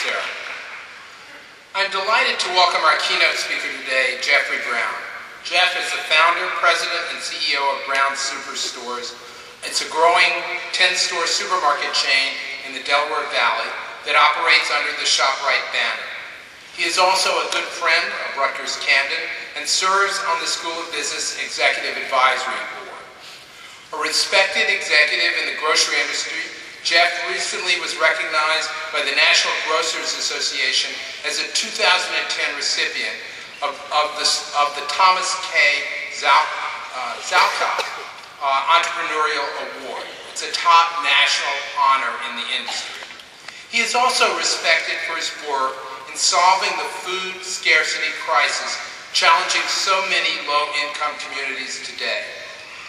Sarah. I'm delighted to welcome our keynote speaker today, Jeffrey Brown. Jeff is the founder, president, and CEO of Brown Superstores. It's a growing 10-store supermarket chain in the Delaware Valley that operates under the ShopRite banner. He is also a good friend of Rutgers-Camden and serves on the School of Business Executive Advisory Board. A respected executive in the grocery industry, Jeff recently was recognized by the National Grocers Association as a 2010 recipient of the Thomas K. Zalkoff Entrepreneurial Award. It's a top national honor in the industry. He is also respected for his work in solving the food scarcity crisis challenging so many low-income communities today.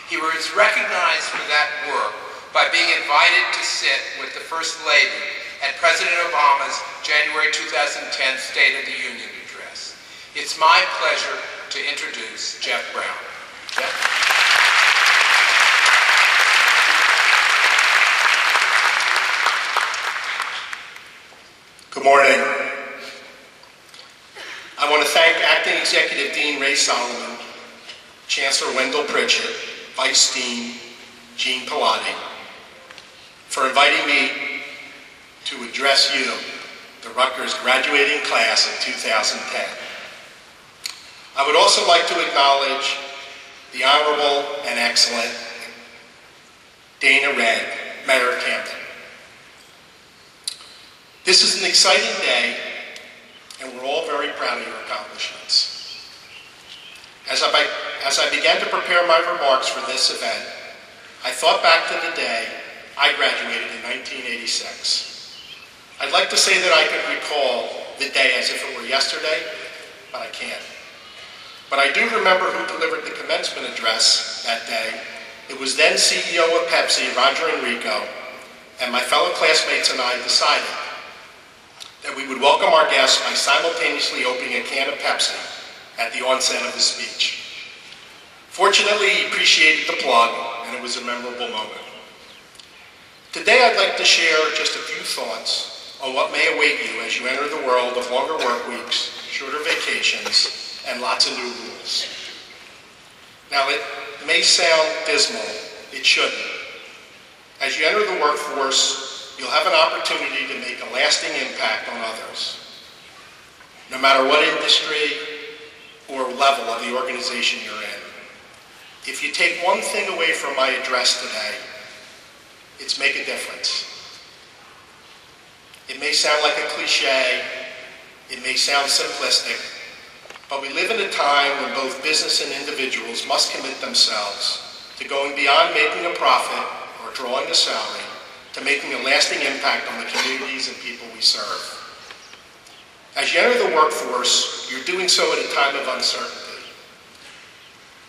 He was recognized for that work by being invited to sit with the First Lady at President Obama's January 2010 State of the Union address. It's my pleasure to introduce Jeff Brown. Jeff? Good morning. I want to thank Acting Executive Dean Ray Solomon, Chancellor Wendell Pritchett, Vice Dean Jean Pilati, for inviting me to address you, the Rutgers graduating class of 2010. I would also like to acknowledge the Honorable and Excellent Dana Red, Mayor of Camden. This is an exciting day, and we're all very proud of your accomplishments. As I began to prepare my remarks for this event, I thought back to the day I graduated in 1986. I'd like to say that I could recall the day as if it were yesterday, but I can't. But I do remember who delivered the commencement address that day. It was then CEO of Pepsi, Roger Enrico, and my fellow classmates and I decided that we would welcome our guests by simultaneously opening a can of Pepsi at the onset of his speech. Fortunately, he appreciated the plug, and it was a memorable moment. Today, I'd like to share just a few thoughts on what may await you as you enter the world of longer work weeks, shorter vacations, and lots of new rules. Now, it may sound dismal. It shouldn't. As you enter the workforce, you'll have an opportunity to make a lasting impact on others, no matter what industry or level of the organization you're in. If you take one thing away from my address today, it's make a difference. It may sound like a cliche, it may sound simplistic, but we live in a time when both business and individuals must commit themselves to going beyond making a profit or drawing a salary to making a lasting impact on the communities and people we serve. As you enter the workforce, you're doing so at a time of uncertainty.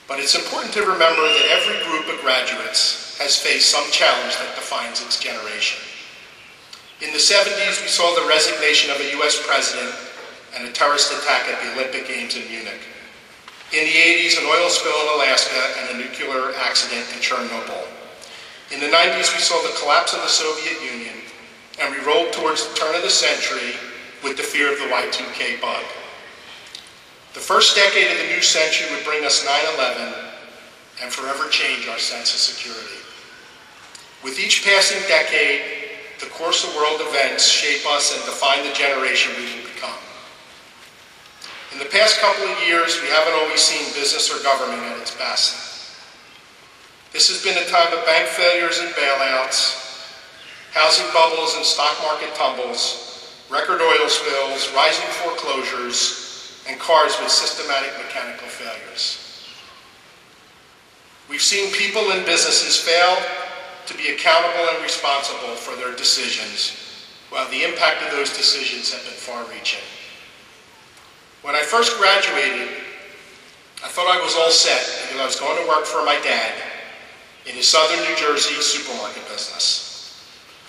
But it's important to remember that every group of graduates has faced some challenge that defines its generation. In the 70s, we saw the resignation of a US president and a terrorist attack at the Olympic Games in Munich. In the 80s, an oil spill in Alaska and a nuclear accident in Chernobyl. In the 90s, we saw the collapse of the Soviet Union, and we rolled towards the turn of the century with the fear of the Y2K bug. The first decade of the new century would bring us 9/11 and forever change our sense of security. With each passing decade, the course of world events shape us and define the generation we will become. In the past couple of years, we haven't always seen business or government at its best. This has been a time of bank failures and bailouts, housing bubbles and stock market tumbles, record oil spills, rising foreclosures, and cars with systematic mechanical failures. We've seen people and businesses fail to be accountable and responsible for their decisions, while the impact of those decisions have been far-reaching. When I first graduated, I thought I was all set because I was going to work for my dad in his southern New Jersey supermarket business.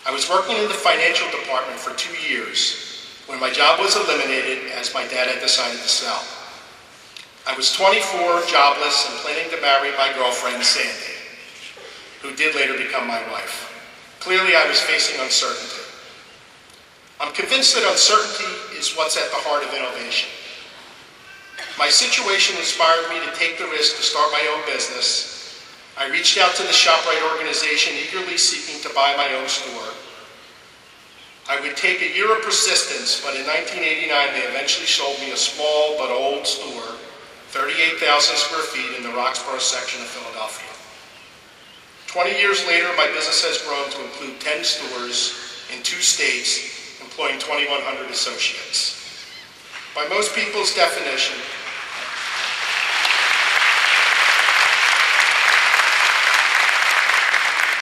I was working in the financial department for 2 years when my job was eliminated as my dad had decided to sell. I was 24, jobless, and planning to marry my girlfriend, Sandy, who did later become my wife. Clearly, I was facing uncertainty. I'm convinced that uncertainty is what's at the heart of innovation. My situation inspired me to take the risk to start my own business. I reached out to the ShopRite organization, eagerly seeking to buy my own store. I would take a year of persistence, but in 1989 they eventually sold me a small but old store, 38,000 square feet in the Roxborough section of Philadelphia. 20 years later, my business has grown to include 10 stores in 2 states, employing 2,100 associates. By most people's definition,